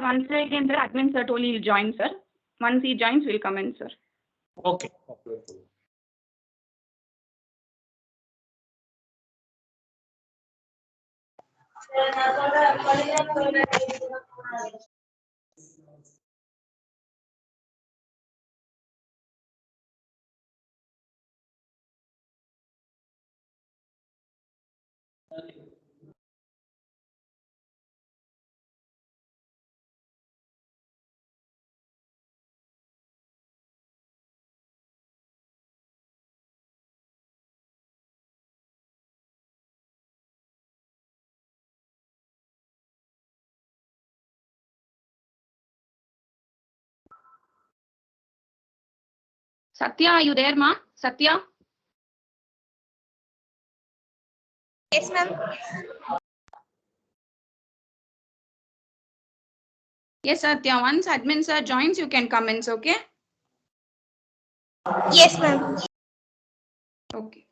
once again, sir, admin sir told he'll join, sir. Once he joins, we'll come in, sir. Okay. Satya, are you there, ma? Satya? Yes, ma'am. Yes, Satya. Once admin sir joins, you can come in, okay? Yes, ma'am. Okay.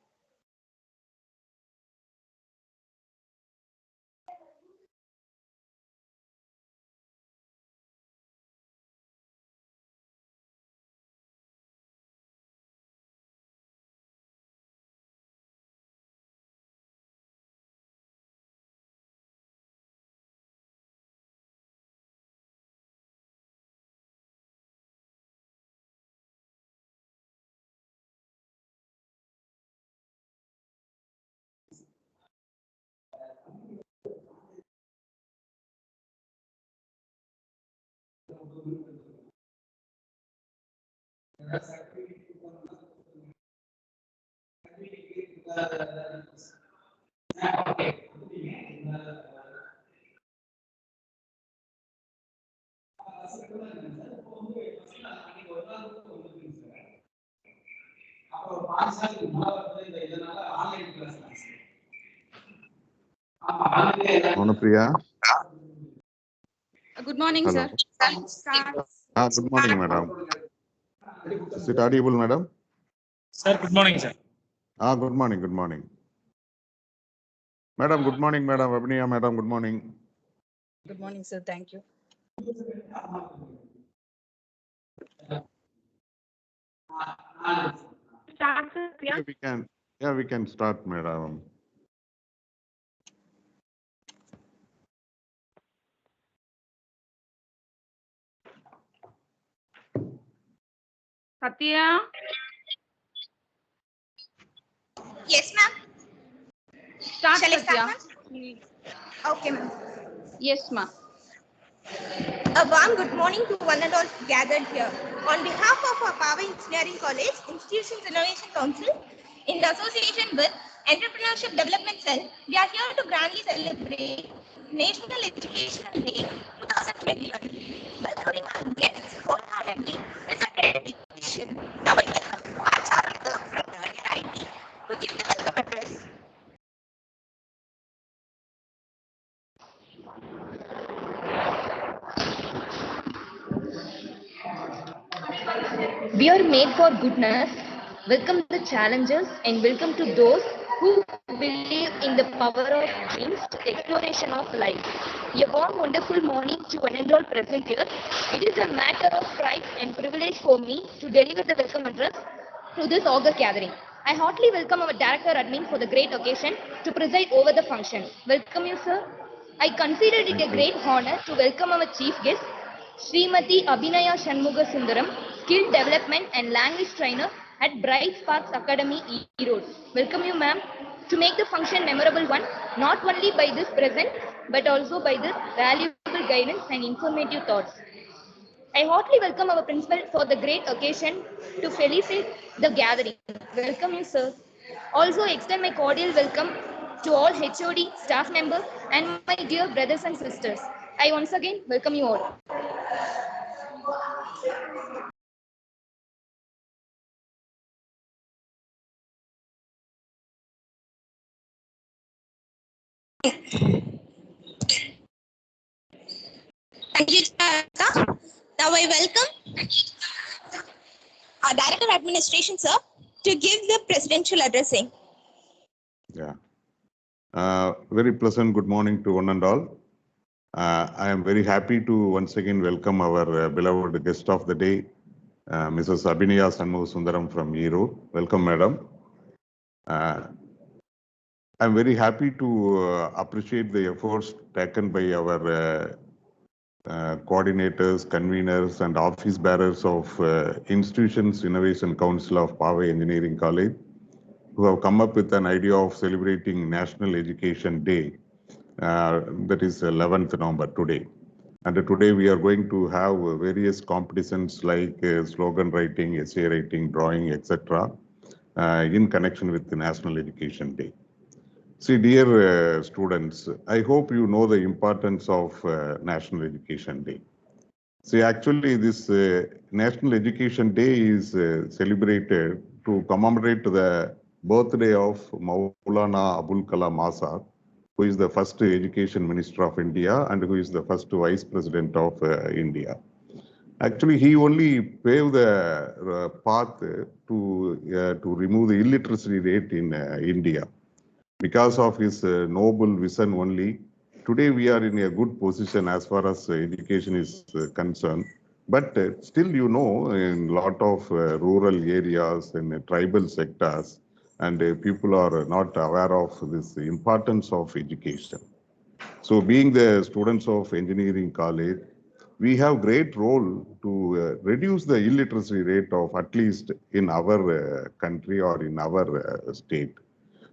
Monopriya. Good morning, Hello. sir. Start. Good morning, madam. Is it audible, madam? Sir, good morning, sir. Good morning, good morning. Madam, good morning, madam. Abhinaya, madam, good morning. Good morning, sir. Thank you. Start, sir. Yeah, we can start, madam. Satya? Yes, ma'am. Start, Shall I Satya. start, ma'am? Okay, ma'am. Yes, ma. A warm good morning to one and all gathered here. On behalf of our Power Engineering College, Institutions Innovation Council, in association with Entrepreneurship Development Cell, we are here to grandly celebrate National Education Day 2021. Welcoming our guests wholeheartedly with accreditation. Now I welcome Acharya from IT to give the welcome address. We are made for goodness. Welcome the challengers and welcome to those who believe in the power of dreams to exploration of life. A warm, wonderful morning to one and all present here. It is a matter of pride and privilege for me to deliver the welcome address to this August gathering. I heartily welcome our Director Admin for the great occasion to preside over the function. Welcome you, sir. I consider it a great honor to welcome our chief guest, Srimati Abhinaya Shanmuga Sundaram, Skill Development and Language Trainer at Bright Sparks Academy, Erode. Welcome you, ma'am, to make the function memorable one, not only by this present, but also by this valuable guidance and informative thoughts. I heartily welcome our principal for the great occasion to felicitate the gathering. Welcome you, sir. Also extend my cordial welcome to all HOD, staff members, and my dear brothers and sisters. I once again welcome you all. Thank you, Charaka. Now I welcome our Director of Administration, sir, to give the presidential addressing. Yeah. Very pleasant good morning to one and all. I am very happy to once again welcome our beloved guest of the day, Mrs. Abhinaya Sundaram from Ero. Welcome, madam. I'm very happy to appreciate the efforts taken by our coordinators, conveners, and office bearers of Institutions Innovation Council of Powai Engineering College, who have come up with an idea of celebrating National Education Day, that is 11th November today. And today we are going to have various competitions like slogan writing, essay writing, drawing, etc. In connection with the National Education Day. See, dear students, I hope you know the importance of National Education Day. See, actually, this National Education Day is celebrated to commemorate the birthday of Maulana Abul Kalam Azad, who is the first Education Minister of India and who is the first Vice President of India. Actually, he only paved the path to remove the illiteracy rate in India. Because of his noble vision only, today we are in a good position as far as education is concerned. But still, you know, in a lot of rural areas and tribal sectors, and people are not aware of this importance of education. So being the students of engineering college, we have great role to reduce the illiteracy rate of at least in our country or in our state.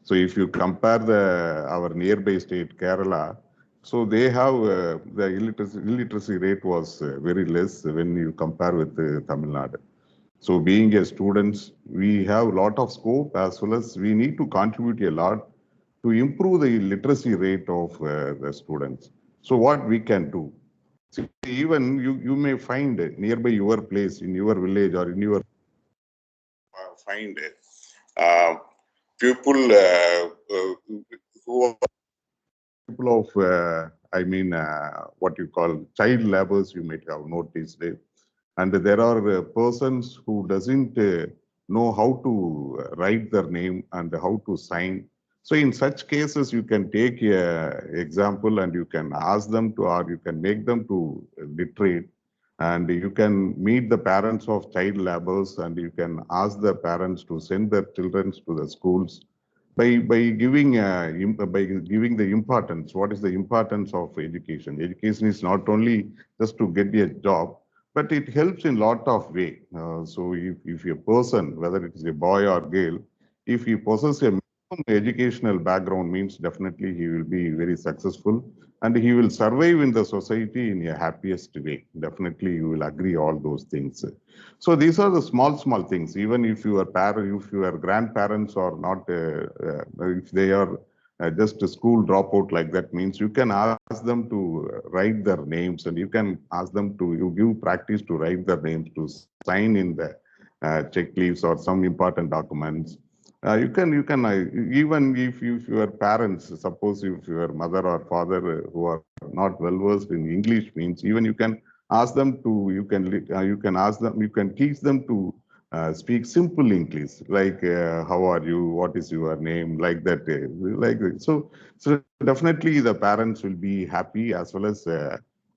So if you compare our nearby state, Kerala, so they have the illiteracy rate was very less when you compare with Tamil Nadu. So being a students, we have a lot of scope as well as we need to contribute a lot to improve the literacy rate of the students. So what we can do? See, even you may find nearby your place, in your village or in your find people who are people of, what you call child laborers, you might have noticed. And there are persons who doesn't know how to write their name and how to sign. So in such cases, you can take an example and you can ask them to, or you can make them to literate. And you can meet the parents of child laborers and you can ask the parents to send their children to the schools by giving the importance. What is the importance of education? Education is not only just to get a job, but it helps in lot of way. So if a person, whether it is a boy or girl, if he possesses a minimum educational background, means definitely he will be very successful and he will survive in the society in a happiest way. Definitely you will agree all those things. So these are the small things. Even if your grandparents are not, if they are just a school dropout like that, means you can ask them to write their names and you can ask them to, you give practice to write their names, to sign in the check leaves or some important documents. You can even if your parents, suppose if your mother or father who are not well versed in English, means even you can ask them to, you can teach them to speak simple English, like how are you, what is your name, like that, so definitely the parents will be happy as well as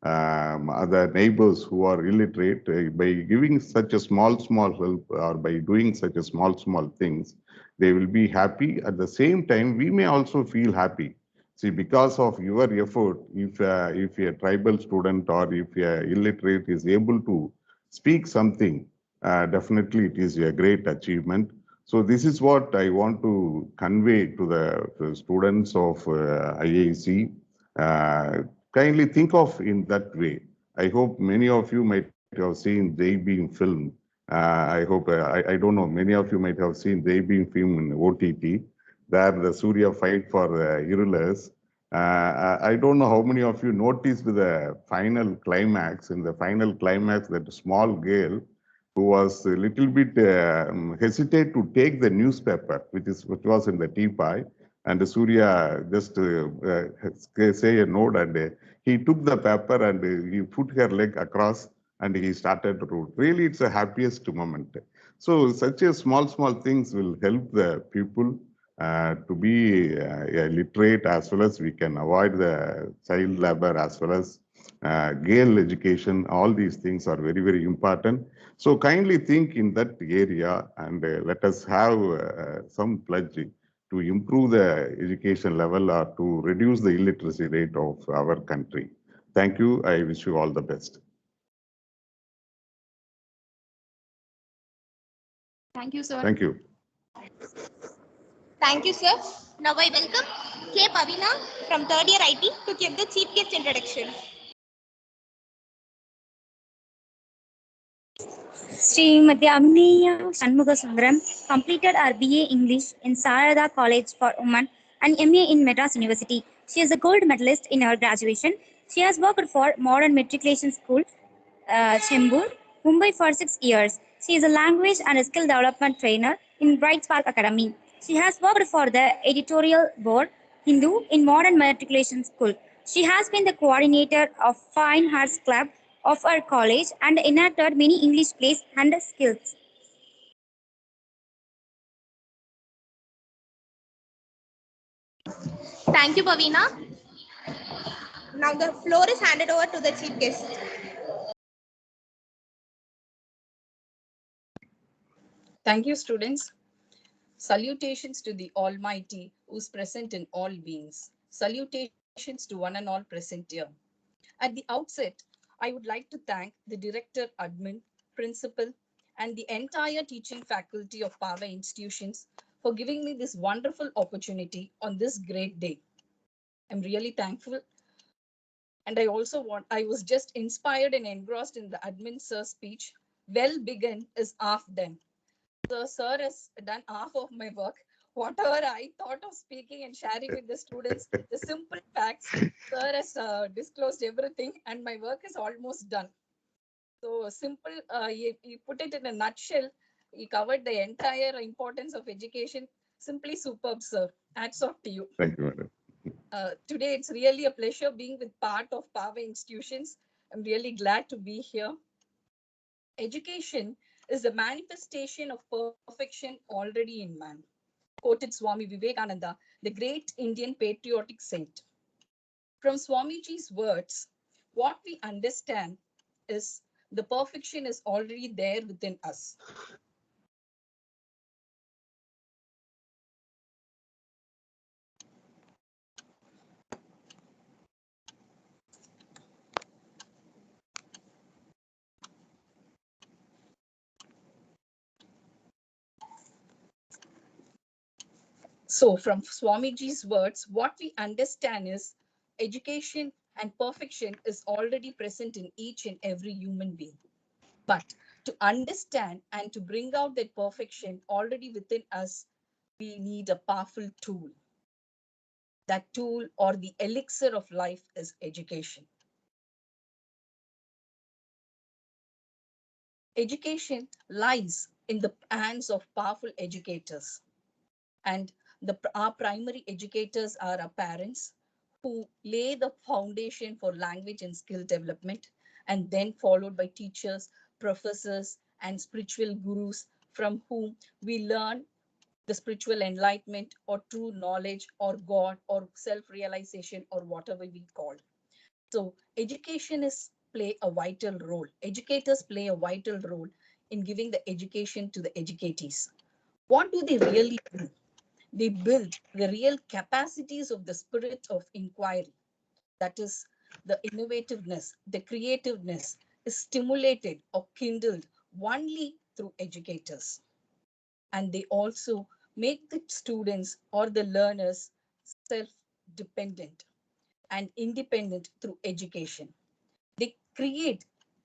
other neighbors who are illiterate by giving such a small help or by doing such a small things. They will be happy. At the same time, we may also feel happy. See, because of your effort, if a tribal student or if a illiterate is able to speak something, definitely it is a great achievement. So this is what I want to convey to the students of IIC. Kindly think of in that way. I hope many of you might have seen Jai Bhim film. I hope, I don't know, many of you might have seen Jai Bhim film in OTT, where the Surya fight for Irulers. I don't know how many of you noticed the final climax. In the final climax, that small girl who was a little bit hesitate to take the newspaper, which was in the teapot, and Surya just say a note, and he took the paper and he put her leg across and he started to read. Really, it's the happiest moment. So such a small things will help the people to be literate, as well as we can avoid the child labor, as well as girl education. All these things are very, very important. So kindly think in that area, and let us have some pledge to improve the education level or to reduce the illiteracy rate of our country. Thank you. I wish you all the best. Thank you, sir. Thank you. Thank you, sir. Now I welcome K. Pavina from third year IT to give the chief guest introduction. Srimati Agneya Shanmugasundaram completed her BA English in Sarada College for Women and MA in Madras University. She is a gold medalist in her graduation. She has worked for Modern Matriculation School, Chembur, Mumbai for 6 years. She is a language and skill development trainer in Bright Spark Academy. She has worked for the editorial board Hindu in Modern Matriculation School. She has been the coordinator of Fine Arts Club of her college and enacted many English plays and skills. Thank you, Pavina. Now the floor is handed over to the chief guest. Thank you, students. Salutations to the Almighty who is present in all beings. Salutations to one and all present here. At the outset, I would like to thank the director, admin, principal, and the entire teaching faculty of Pava Institutions for giving me this wonderful opportunity on this great day. I'm really thankful. And I was just inspired and engrossed in the admin sir's speech. Well begun is half done. The sir has done half of my work. Whatever I thought of speaking and sharing with the students, the simple facts, sir has disclosed everything and my work is almost done. So simple, he put it in a nutshell. He covered the entire importance of education. Simply superb, sir. Hats off to you. Thank you, madam. Today, it's really a pleasure being with part of Pava Institutions. I'm really glad to be here. Education is the manifestation of perfection already in man, quoted Swami Vivekananda, the great Indian patriotic saint. From Swamiji's words, what we understand is the perfection is already there within us. So from Swamiji's words, what we understand is education and perfection is already present in each and every human being. But to understand and to bring out that perfection already within us, we need a powerful tool. That tool or the elixir of life is education. Education lies in the hands of powerful educators. And our primary educators are our parents, who lay the foundation for language and skill development, and then followed by teachers, professors, and spiritual gurus from whom we learn the spiritual enlightenment or true knowledge or God or self-realization or whatever we call. So education play a vital role. Educators play a vital role in giving the education to the educatees. What do they really do? They build the real capacities of the spirit of inquiry. That is, the innovativeness, the creativeness is stimulated or kindled only through educators. And they also make the students or the learners self-dependent and independent through education. They create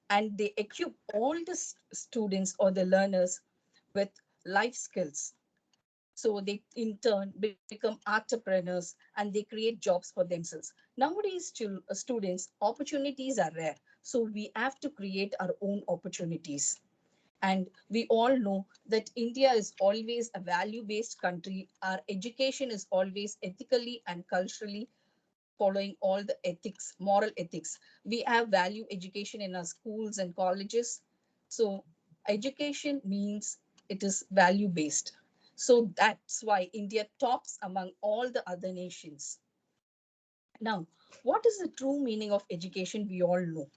and they equip all the students or the learners with life skills. So they in turn become entrepreneurs and they create jobs for themselves. Nowadays, students, opportunities are rare. So we have to create our own opportunities. And we all know that India is always a value-based country. Our education is always ethically and culturally following all the ethics, moral ethics. We have value education in our schools and colleges. So education means it is value-based. So that's why India tops among all the other nations. Now, what is the true meaning of education? We all know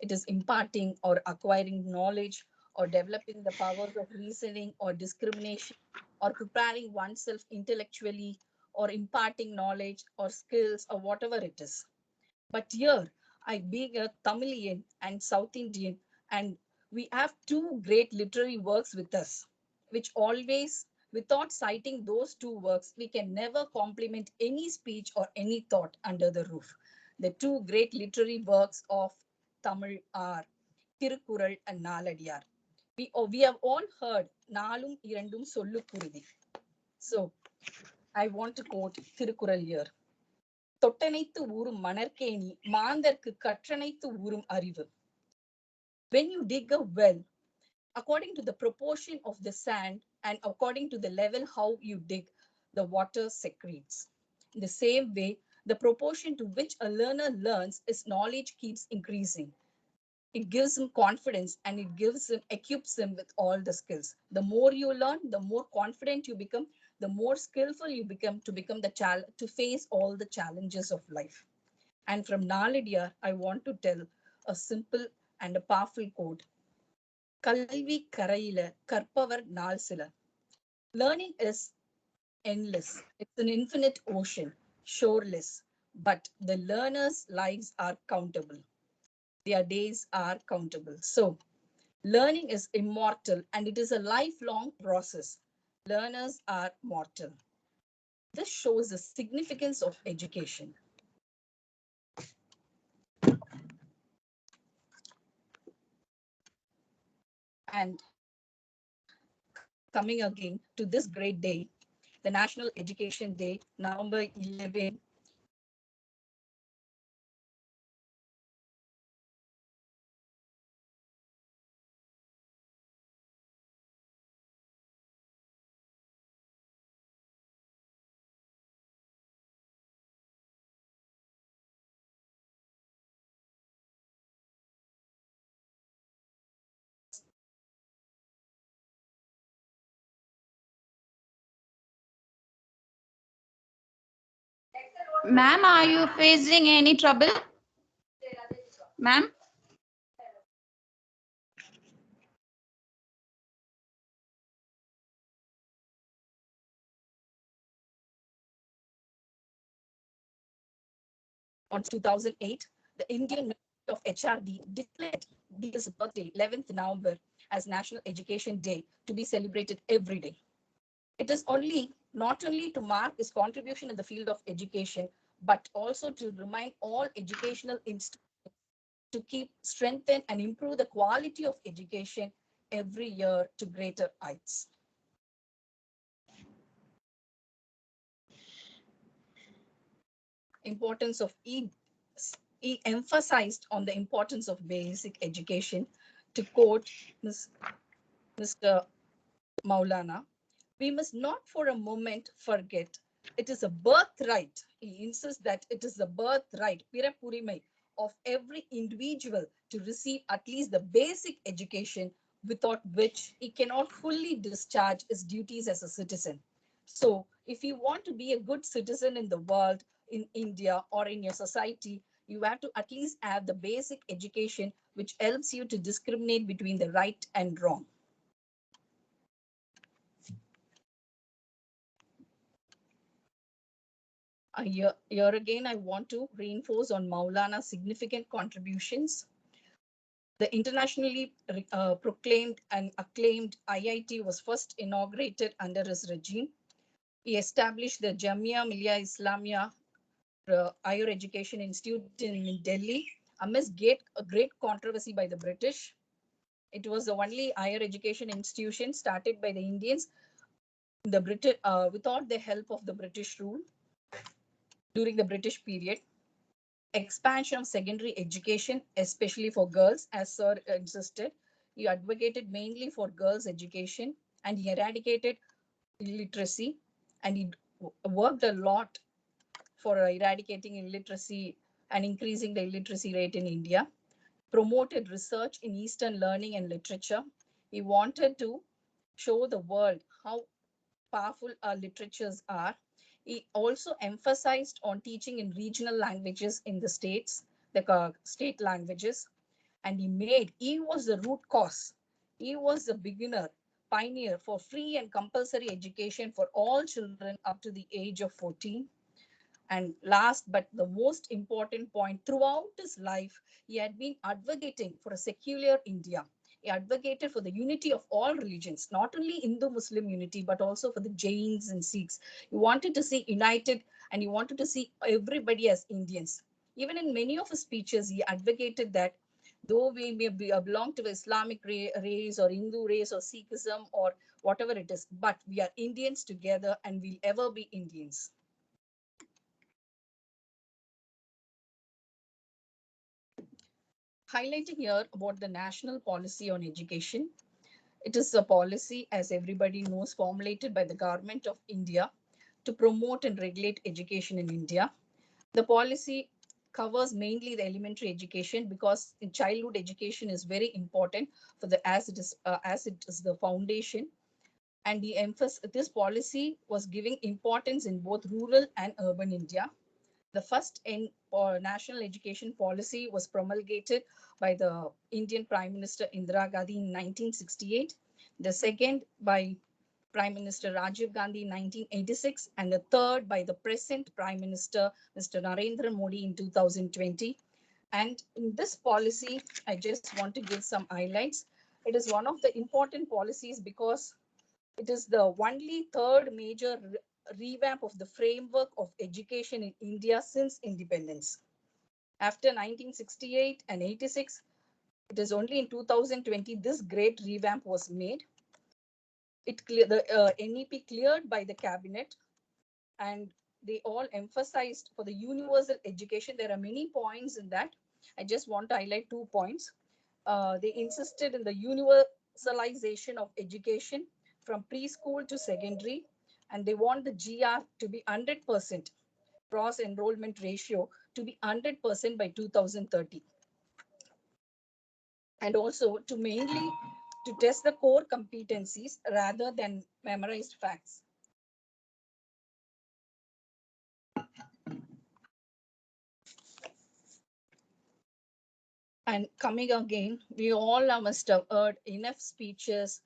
it is imparting or acquiring knowledge or developing the powers of reasoning or discrimination or preparing oneself intellectually or imparting knowledge or skills or whatever it is. But here, I being a Tamilian and South Indian, and we have two great literary works with us, which always, without citing those two works, we can never compliment any speech or any thought under the roof. The two great literary works of Tamil are Tirukkural and Naladiyar. We have all heard Naalum Irandum Sollukuruvi. So I want to quote Tirukkural here. தொட்டனைத்து ஊறும் மணற்கேணி மாந்தர்க்கு கற்றனைத்து ஊறும் அறிவு. When you dig a well, according to the proportion of the sand and according to the level how you dig, the water secretes. In the same way, the proportion to which a learner learns, his knowledge keeps increasing. It gives him confidence and it equips him with all the skills. The more you learn, the more confident you become, the more skillful you become to face all the challenges of life. And from Naladiyar, I want to tell a simple and a powerful quote. Kalvi Karaila Karpavar Nalsila. Learning is endless. It's an infinite ocean, shoreless, but the learner's lives are countable. Their days are countable. So, learning is immortal and it is a lifelong process. Learners are mortal. This shows the significance of education. And coming again to this great day, the National Education Day, November 11, Ma'am, are you facing any trouble? Ma'am? on 2008, the Indian Ministry of HRD declared this birthday, 11th November, as National Education Day to be celebrated every day. It is not only to mark his contribution in the field of education, but also to remind all educational institutions to keep, strengthen, and improve the quality of education every year to greater heights. Importance of he emphasized on the importance of basic education. To quote Mr. Maulana, we must not for a moment forget it is a birthright. He insists that it is the birthright, Pirapurimai, of every individual to receive at least the basic education without which he cannot fully discharge his duties as a citizen. So if you want to be a good citizen in the world, in India or in your society, you have to at least have the basic education which helps you to discriminate between the right and wrong. Here again, I want to reinforce on Maulana's significant contributions. The internationally proclaimed and acclaimed IIT was first inaugurated under his regime. He established the Jamia Millia Islamia Higher Education Institute in Delhi amidst a great controversy by the British. It was the only higher education institution started by the Indians without the help of the British rule during the British period. Expansion of secondary education, especially for girls, as Sir insisted. He advocated mainly for girls' education and he eradicated illiteracy, and he worked a lot for eradicating illiteracy and increasing the illiteracy rate in India. Promoted research in Eastern learning and literature. He wanted to show the world how powerful literatures are. He also emphasized on teaching in regional languages in the states, the state languages, and he was the root cause. He was the beginner, pioneer for free and compulsory education for all children up to the age of 14. And last but the most important point, throughout his life, he had been advocating for a secular India. He advocated for the unity of all religions, not only Hindu-Muslim unity, but also for the Jains and Sikhs. He wanted to see united, and he wanted to see everybody as Indians. Even in many of his speeches, he advocated that though we may belong to Islamic race or Hindu race or Sikhism or whatever it is, but we are Indians together and we'll ever be Indians. Highlighting here about the national policy on education. It is a policy, as everybody knows, formulated by the government of India to promote and regulate education in India. The policy covers mainly the elementary education because in childhood education is very important for the as it is the foundation. And this policy was giving importance in both rural and urban India. The first national education policy was promulgated by the Indian Prime Minister Indira Gandhi in 1968. The second by Prime Minister Rajiv Gandhi in 1986, and the third by the present Prime Minister, Mr. Narendra Modi in 2020. And in this policy, I just want to give some highlights. It is one of the important policies because it is the only third major revamp of the framework of education in India since independence. After 1968 and 86, it is only in 2020 this great revamp was made. The NEP cleared by the cabinet, and they all emphasized for the universal education. There are many points in that. I just want to highlight 2 points. They insisted in the universalization of education from preschool to secondary, and they want the GR to be 100%, cross enrollment ratio to be 100% by 2030. And also to mainly to test the core competencies rather than memorized facts. And coming again, we all must have heard enough speeches,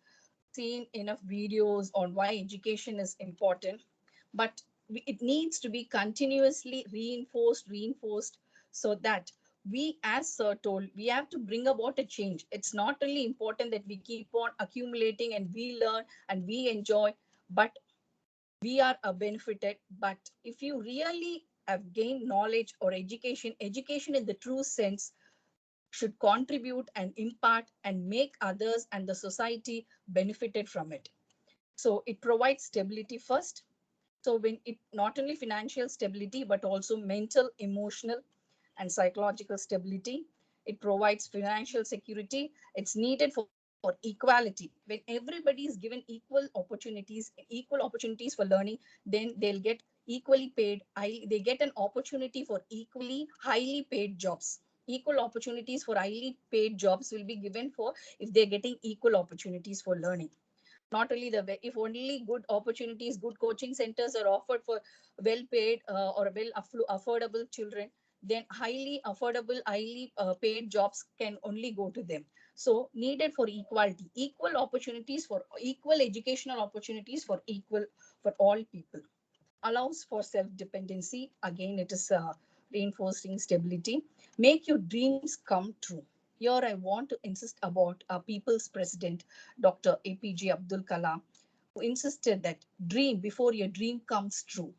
seen enough videos on why education is important, but it needs to be continuously reinforced so that we, as Sir told, we have to bring about a change. It's not only important that we keep on accumulating and we learn and we enjoy, but we are benefited. But if you really have gained knowledge or education in the true sense should contribute and impact and make others and the society benefited from it. So it provides stability first. So when it not only financial stability, but also mental, emotional, and psychological stability. It provides financial security. It's needed for equality. When everybody is given equal opportunities for learning, then they'll get equally paid. They get an opportunity for equally highly paid jobs. Equal opportunities for highly paid jobs will be given for if they're getting equal opportunities for learning. Not only if only good opportunities, good coaching centers are offered for well paid or well affordable children, then highly affordable, highly paid jobs can only go to them. So needed for equality, equal opportunities for equal educational opportunities for all people. Allows for self-dependency. Again, it is reinforcing stability. Make your dreams come true. Here I want to insist about our people's president, Dr. APJ Abdul Kalam, who insisted that dream before your dream comes true.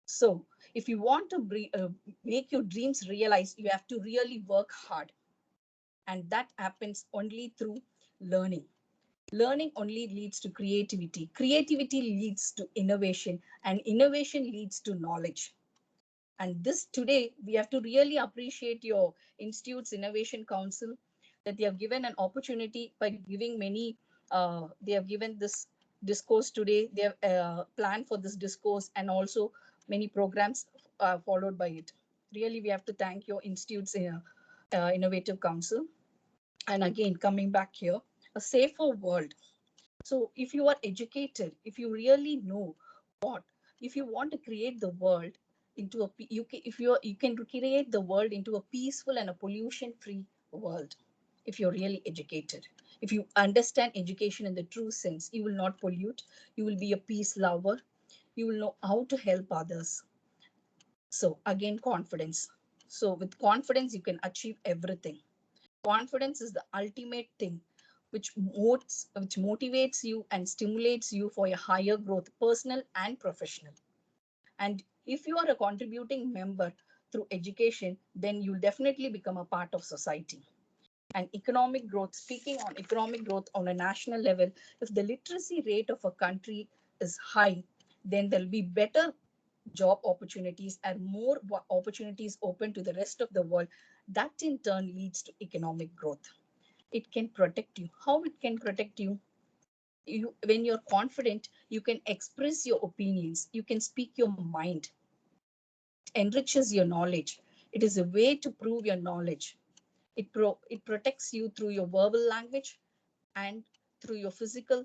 So if you want to make your dreams realize, you have to really work hard. And that happens only through learning. Learning only leads to creativity. Creativity leads to innovation, and innovation leads to knowledge. And this today, we have to really appreciate your Institute's Innovation Council that they have given an opportunity by giving many, they have given this discourse today. They have planned for this discourse and also many programs followed by it. Really, we have to thank your Institute's Innovative Council. And again, coming back here, a safer world. So if you are educated, if you really know what, if you want to create the world into a, you can create the world into a peaceful and a pollution-free world. If you're really educated, if you understand education in the true sense, you will not pollute. You will be a peace lover. You will know how to help others. So again, confidence. So with confidence, you can achieve everything. Confidence is the ultimate thing which motivates you and stimulates you for a higher growth, personal and professional. And if you are a contributing member through education, then you'll definitely become a part of society. And economic growth, speaking on economic growth on a national level, if the literacy rate of a country is high, then there'll be better job opportunities and more opportunities open to the rest of the world. That in turn leads to economic growth. It can protect you. How it can protect you? When you're confident, you can express your opinions. You can speak your mind. It enriches your knowledge. It is a way to prove your knowledge. It protects you through your verbal language and through your physical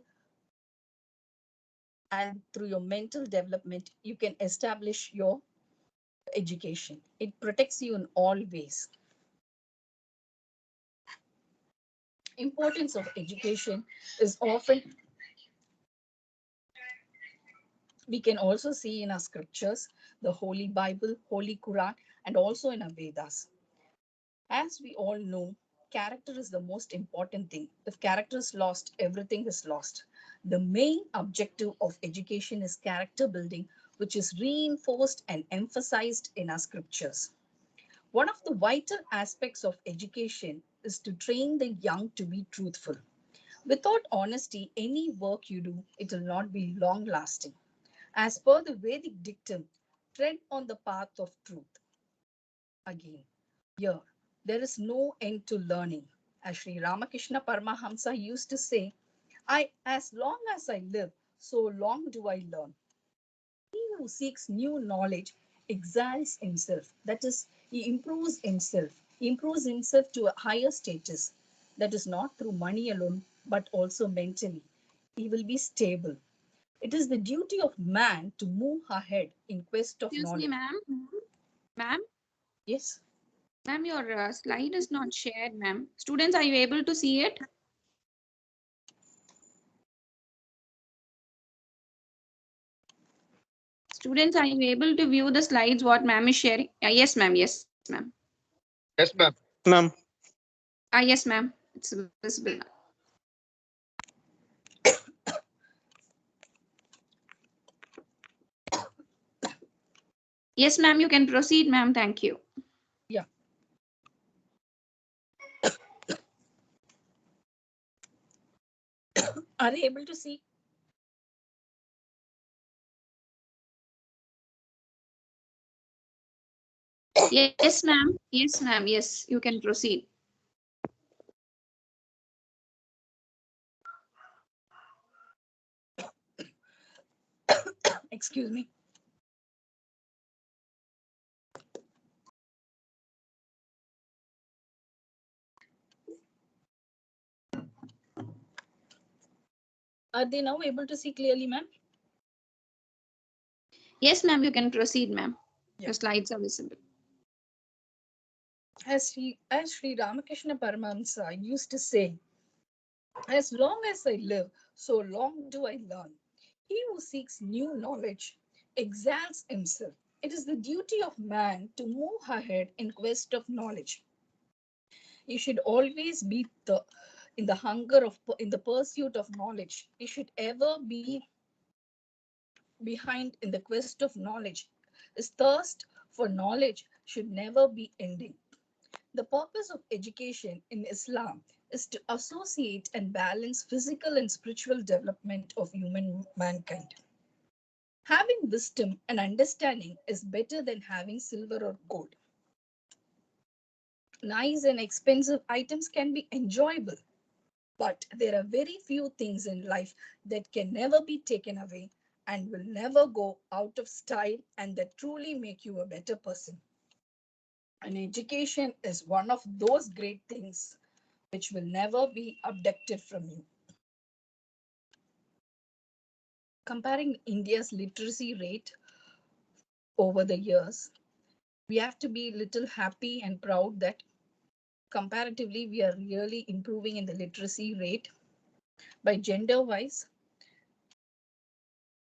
and through your mental development. You can establish your education. It protects you in all ways. Importance of education is often, we can also see in our scriptures, the Holy Bible, Holy Quran, and also in our Vedas. As we all know, character is the most important thing. If character is lost, everything is lost. The main objective of education is character building, which is reinforced and emphasized in our scriptures. One of the vital aspects of education is to train the young to be truthful. Without honesty, any work you do, it will not be long lasting. As per the Vedic dictum, tread on the path of truth. Again, here, there is no end to learning. As Sri Ramakrishna Paramahamsa used to say, as long as I live, so long do I learn. He who seeks new knowledge exalts himself. That is, he improves himself. He improves himself to a higher status. That is not through money alone, but also mentally. He will be stable. It is the duty of man to move ahead in quest of Excuse me, knowledge. ma'am. Ma'am, Yes. ma'am, your slide is not shared, ma'am. Students, are you able to see it? Students, are you able to view the slides what ma'am is sharing? Yes, ma'am. Yes, ma'am. Yes, ma'am. Ma'am. Yes, ma'am. It's visible now. Yes, ma'am. You can proceed, ma'am. Thank you. Yeah. Are they able to see? Yes, ma'am. Yes, ma'am. Yes, you can proceed. Excuse me. Are they now able to see clearly, ma'am? Yes, ma'am. You can proceed, ma'am. Yeah. The slides are visible. As Sri Ramakrishna Paramahamsa used to say, as long as I live, so long do I learn. He who seeks new knowledge exalts himself. It is the duty of man to move ahead in quest of knowledge. You should always be in the hunger of in the pursuit of knowledge. You should ever be behind in the quest of knowledge. His thirst for knowledge should never be ending. The purpose of education in Islam is to associate and balance physical and spiritual development of mankind. Having wisdom and understanding is better than having silver or gold. Nice and expensive items can be enjoyable, but there are very few things in life that can never be taken away and will never go out of style and that truly make you a better person. And education is one of those great things which will never be abducted from you. comparing India's literacy rate over the years, we have to be little happy and proud that comparatively we are really improving in the literacy rate. By gender wise,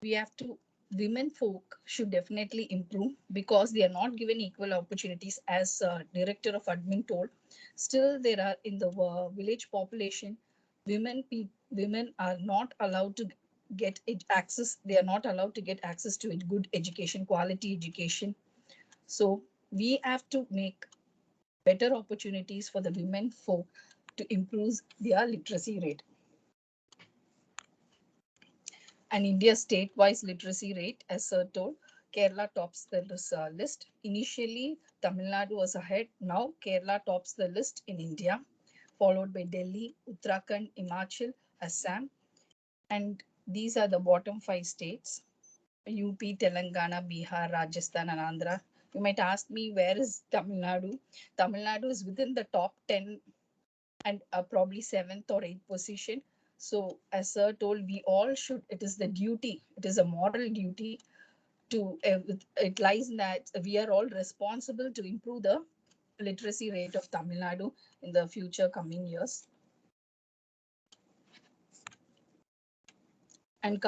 we have to, women folk should definitely improve because they are not given equal opportunities, as director of admin told. Still there are in the village population, women are not allowed to get access, they are not allowed to get access to a good education, quality education. So we have to make better opportunities for the women folk to improve their literacy rate. And India's state-wise literacy rate, as Sir told, Kerala tops the list. Initially, Tamil Nadu was ahead. Now, Kerala tops the list in India, followed by Delhi, Uttarakhand, Himachal, Assam. And these are the bottom 5 states: UP, Telangana, Bihar, Rajasthan, and Andhra. You might ask me, where is Tamil Nadu? Tamil Nadu is within the top 10 and probably 7th or 8th position. So as Sir told, we all should, it is the duty, it is a moral duty to, it lies in that we are all responsible to improve the literacy rate of Tamil Nadu in the future coming years. And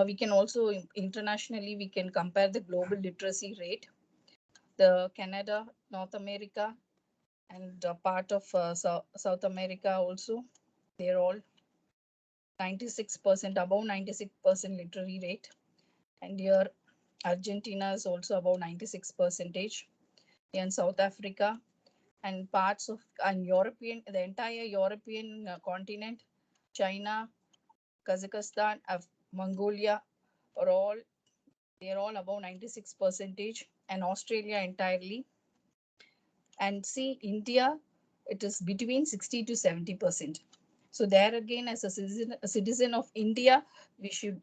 we can also internationally, we can compare the global literacy rate. The Canada, North America, and part of South America also, they're all 96%, above 96% literary rate. And here Argentina is also above 96%. In South Africa and parts of European, the entire European continent, China, Kazakhstan, Mongolia are all, they're all above 96%, and Australia entirely. And see, India, it is between 60 to 70%. So there again, as a citizen of India, we should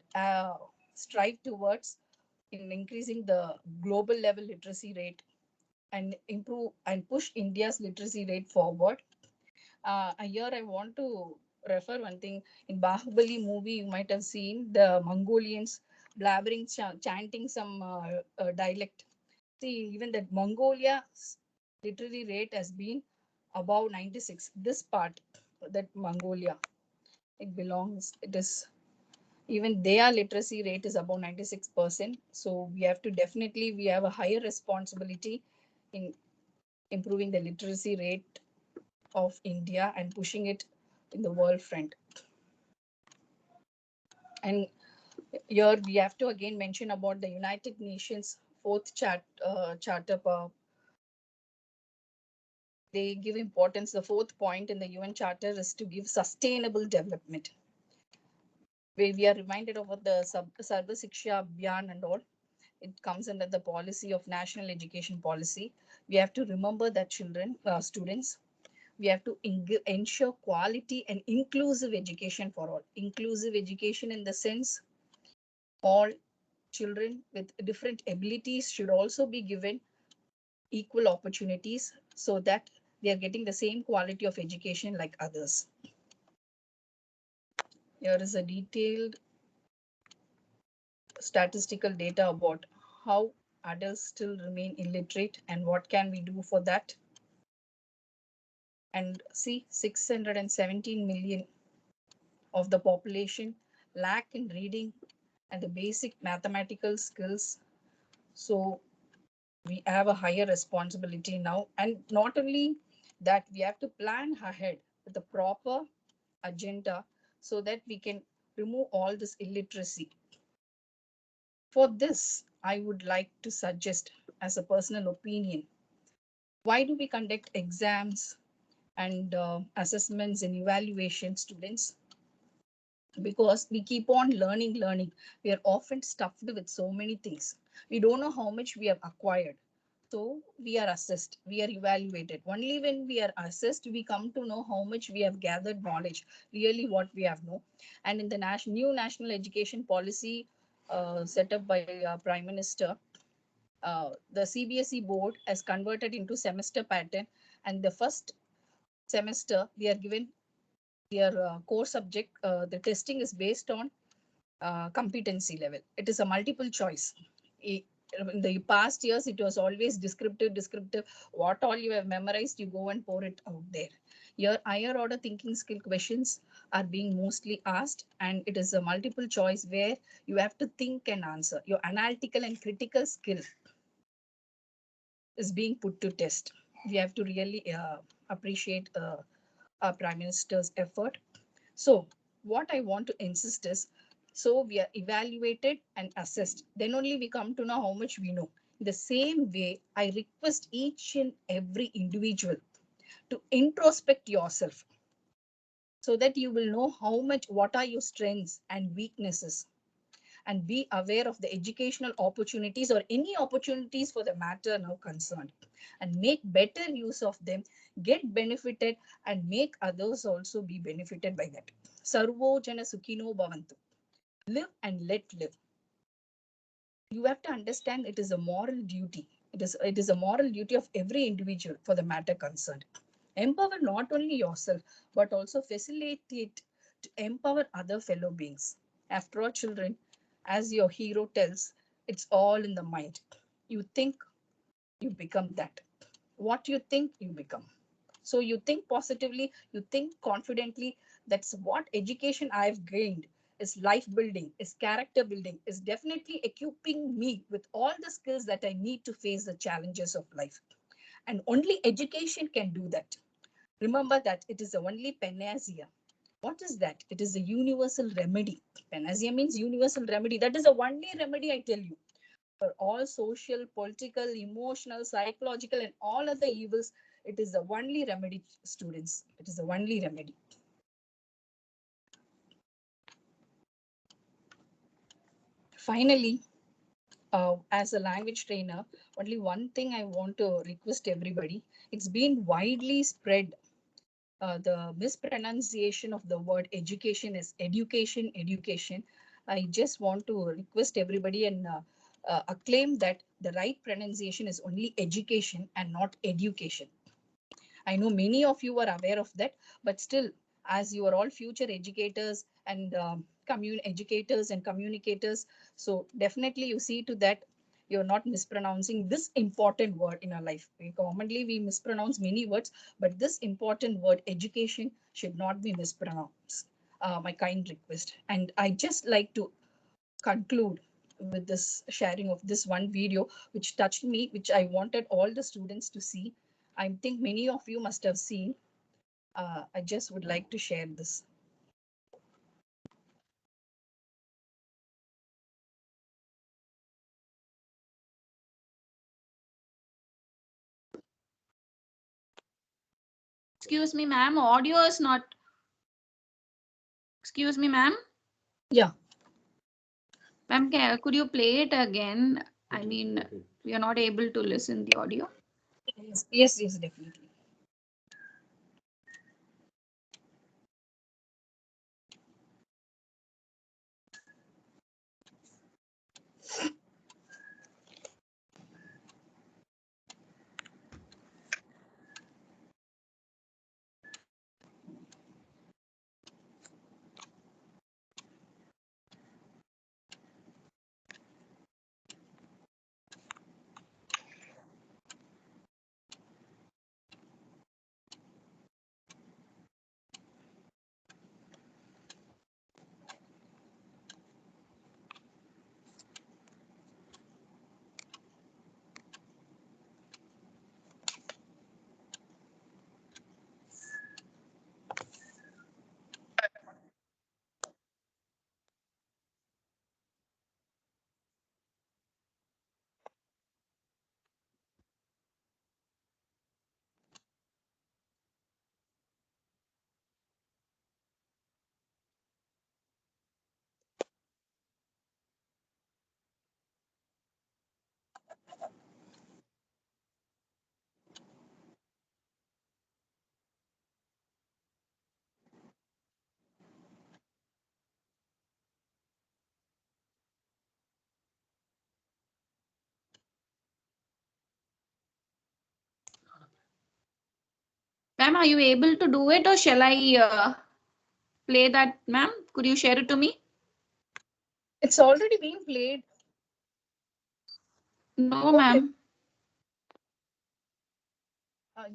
strive towards in increasing the global level literacy rate and improve and push India's literacy rate forward. Here I want to refer one thing. In Bahubali movie, you might have seen the Mongolians blabbering, chanting some dialect. See, even that Mongolia's literary rate has been above 96. This part, that Mongolia, it belongs, it is, even their literacy rate is above 96%. So we have to definitely, we have a higher responsibility in improving the literacy rate of India and pushing it in the world front. And here we have to again mention about the United Nations 4th charter. They give importance. The 4th point in the UN Charter is to give sustainable development. Where we are reminded of the Sarva Shiksha Abhiyan and all. It comes under the policy of national education policy. We have to remember that children, students, we have to ensure quality and inclusive education for all. Inclusive education in the sense all children with different abilities should also be given equal opportunities so that they are getting the same quality of education like others. Here is a detailed statistical data about how adults still remain illiterate and what can we do for that. And see, 617 million of the population lack in reading and the basic mathematical skills. So we have a higher responsibility now. And not only that, we have to plan ahead with the proper agenda so that we can remove all this illiteracy. For this, I would like to suggest as a personal opinion, why do we conduct exams and assessments and evaluation students? Because we keep on learning. We are often stuffed with so many things. We don't know how much we have acquired. So we are assessed, we are evaluated. Only when we are assessed, we come to know how much we have gathered knowledge, really what we have known. And in the new national education policy set up by Prime Minister, the CBSE board has converted into semester pattern, and the first semester they are given their core subject. The testing is based on competency level. It is a multiple choice. In the past years, it was always descriptive. What all you have memorized, you go and pour it out there. Your higher order thinking skill questions are being mostly asked, and it is a multiple choice where you have to think and answer. Your analytical and critical skill is being put to test. We have to really appreciate our Prime Minister's effort. So what I want to insist is, so we are evaluated and assessed. Then only we come to know how much we know. In the same way, I request each and every individual to introspect yourself so that you will know what are your strengths and weaknesses, and be aware of the educational opportunities or any opportunities for the matter now concerned, and make better use of them, get benefited, and make others also be benefited by that. Sarvo Jana Sukhino Bhavantu. Live and let live. You have to understand it is a moral duty. It is a moral duty of every individual for the matter concerned. Empower not only yourself, but also facilitate to empower other fellow beings. After all, children, as your hero tells, it's all in the mind. You think, you become that. What you think, you become. So you think positively, you think confidently. That's what education I've gained is life building, is character building, is definitely equipping me with all the skills that I need to face the challenges of life. And only education can do that. Remember that it is the only panacea. What is that? It is a universal remedy. Panacea means universal remedy. That is the only remedy, I tell you, for all social, political, emotional, psychological, and all other evils. It is the only remedy, students. It is the only remedy. Finally, as a language trainer, only one thing I want to request everybody. It's been widely spread. The mispronunciation of the word education is education. I just want to request everybody and acclaim that the right pronunciation is only education and not education. I know many of you are aware of that, but still, as you are all future educators and educators and communicators, so definitely you see to that you're not mispronouncing this important word in our life. Commonly, we mispronounce many words, but this important word, education, should not be mispronounced. My kind request. And I just like to conclude with this sharing of this one video, which touched me, which I wanted all the students to see. I think many of you must have seen. I just would like to share this. Excuse me, ma'am. Audio is not. Excuse me, ma'am. Yeah. Ma'am, could you play it again? I mean, we are not able to listen the audio. Yes, definitely. Ma'am, are you able to do it, or shall I play that, ma'am? Could you share it to me? It's already been played. No, Okay. ma'am.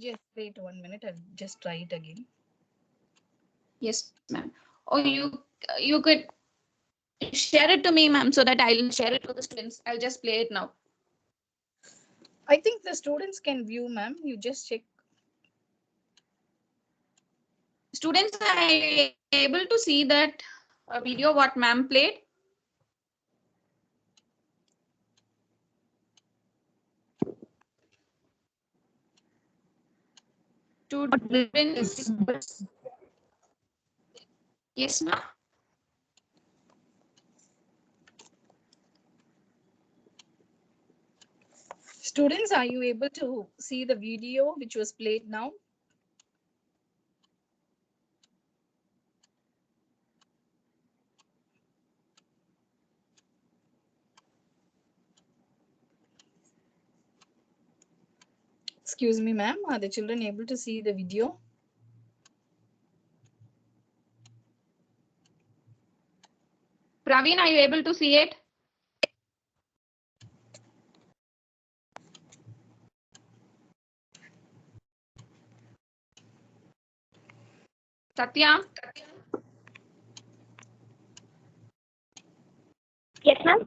Just wait 1 minute. I'll just try it again. Yes, ma'am. Or you could share it to me, ma'am, so that I'll share it to the students. I'll just play it now. I think the students can view, ma'am. You just check. Students, are you able to see that video what ma'am played? Students. Yes, ma'am. Students, are you able to see the video which was played now? Excuse me, ma'am. Are the children able to see the video? Praveen, are you able to see it? Satya, Yes, ma'am.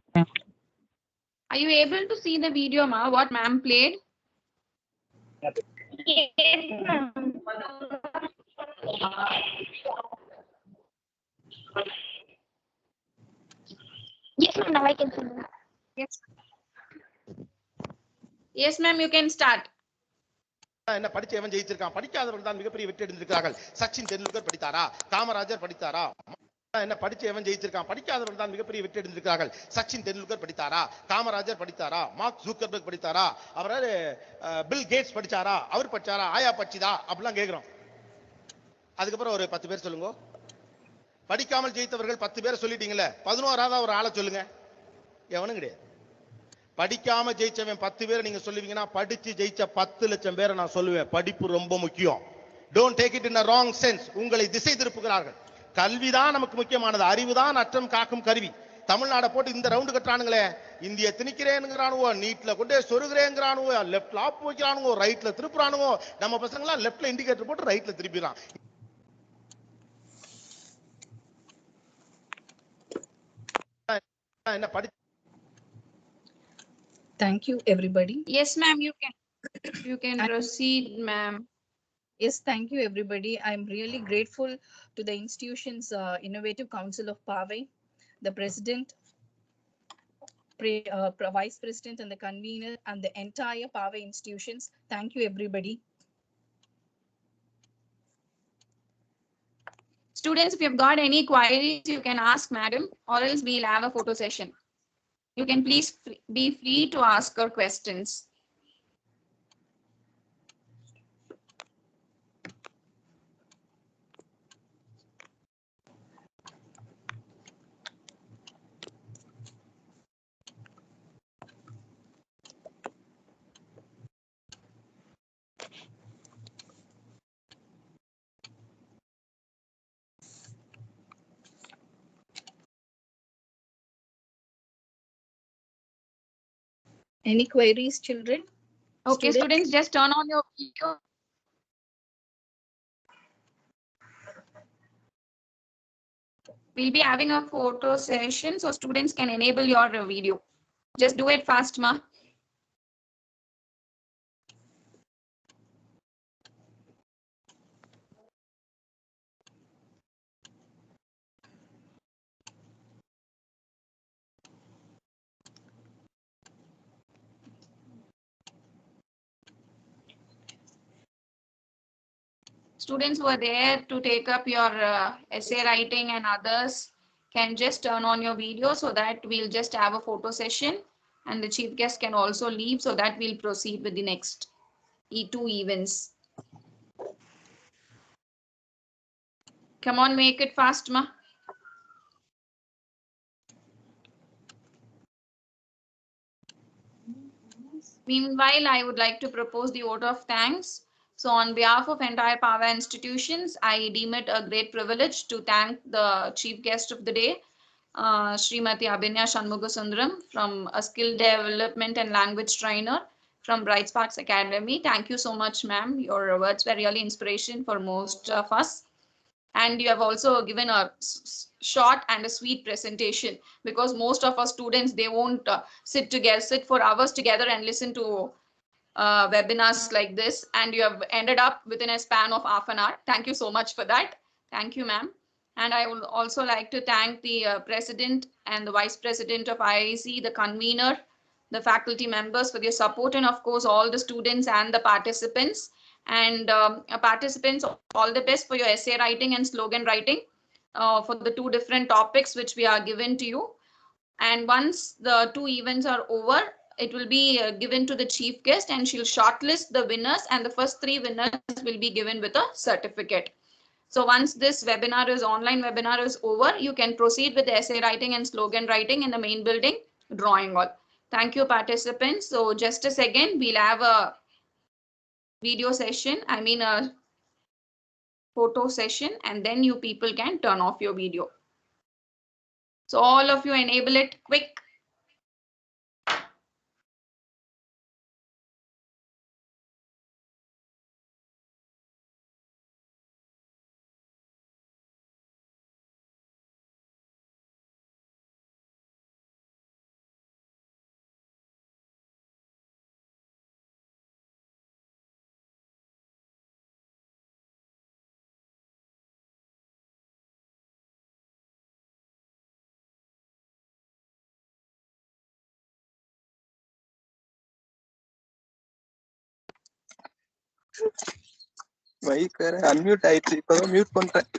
are you able to see the video, ma? What ma'am played? Yes, ma'am. Yes, ma'am. Now I can see. Yes. Yes, ma'am. You can start. என்ன படிச்சவன் ஜெயிச்சிருக்கான், படிக்காதவர்கள் தான் மிகப்பெரிய வெற்றி அடைந்திருக்கிறார்கள். சச்சின் தெண்டுல்கர் படித்தாரா, காமராஜர் படித்தாரா? என்ன படிச்சவன் ஜெயிச்சிருக்கான், படிக்காதவர்கள் தான் மிகப்பெரிய வெற்றி அடைந்திருக்கிறார்கள். சச்சின் தெண்டுல்கர் படித்தாரா, காமராஜர் படித்தாரா, மார்க் ஜூக்கர்பர்க் படித்தாரா, அவரால் பில் கேட்ஸ் படிச்சாரா, அவர் படிச்சாரா, ஆயா படிச்சுதா அப்படிலாம் கேட்கிறோம். அதுக்கப்புறம் ஒரு 10 பேர் சொல்லுங்க. படிக்காமல் ஜெயித்தவர்கள் 10 பேரை சொல்லிட்டீங்கல்ல, 11ஆவதா ஒரு ஆளை சொல்லுங்க. எவனும் கிடையாது. படிக்காம ஜெயிச்சவன் 10 பேரை நீங்க சொல்லுவீங்கன்னா, படிச்சு ஜெயிச்ச 10 லட்சம் பேரை நான் சொல்லுவேன். படிப்பு ரொம்ப முக்கியம். Don't take it in a wrong sense. உங்களை திசை திருப்புகிறார்கள். கல்விதான் நமக்கு முக்கியமானது. அறிவுதான் அற்றம் காக்கும் கருவி. தமிழ்நாட போட்டு இந்த ரவுண்டு கட்டுறானுங்களே, இந்திய திணிக்கிறேங்கிறானுவோ, நீட்ல கொண்டே சொருகிறேங்கிறானுவோ, லெப்ட்ல ஆப் வைக்கிறானுவோ, ரைட்ல திருப்புறானுவோ. நம்ம பசங்களாம் லெப்ட்ல இண்டிகேட்டர் போட்டு ரைட்ல திருப்பிடுறான். என்ன படி. Thank you, everybody. Yes, ma'am. You can proceed, ma'am. Yes, thank you, everybody. I'm really grateful to the institution's Innovative Council of Powai, the president, vice president, and the convener, and the entire Powai institutions. Thank you, everybody. Students, if you've got any queries, you can ask madam, or else we'll have a photo session. You can please be free to ask her questions. Any queries, children? Okay, students, just turn on your video. We'll be having a photo session, so students can enable your video. Just do it fast, ma. Students who are there to take up your essay writing and others can just turn on your video so that we'll just have a photo session and the chief guest can also leave so that we'll proceed with the next two events. Come on, make it fast, ma. Meanwhile, I would like to propose the vote of thanks. So on behalf of entire Powai institutions, I deem it a great privilege to thank the chief guest of the day Srimati Abhinya Shanmugasundaram from a skill development and language trainer from Bright Sparks Academy. Thank you so much, ma'am. Your words were really inspiration for most of us. And you have also given a short and a sweet presentation, because most of our students, they won't sit for hours together and listen to webinars like this, and you have ended up within a span of half an hour. Thank you so much for that. Thank you, ma'am. And I would also like to thank the president and the vice president of IIC, the convener, the faculty members for their support, and of course all the students and the participants. And participants, all the best for your essay writing and slogan writing for the two different topics which we are given to you. And once the two events are over, it will be given to the chief guest, and she'll shortlist the winners, and the first 3 winners will be given with a certificate. So once this online webinar is over, you can proceed with the essay writing and slogan writing in the main building drawing hall. Thank you, participants. So just a second, we'll have a video session, a photo session, and then you people can turn off your video. So all of you enable it quick. Mic வேற unmute ஆயிடுச்சு, இப்பதான் mute பண்றேன்.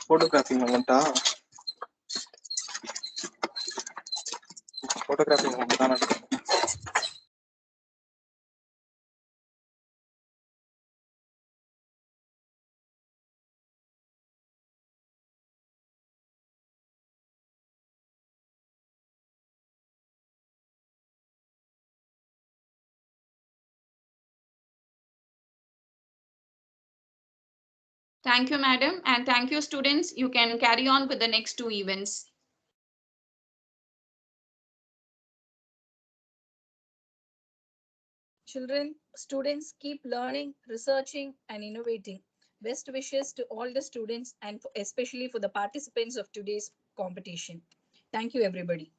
Photography மொமெண்டா? Photography moment தான் நடக்கும். Thank you, madam, and thank you, students. You can carry on with the next 2 events. Children, students, keep learning, researching, and innovating. Best wishes to all the students and especially for the participants of today's competition. Thank you, everybody.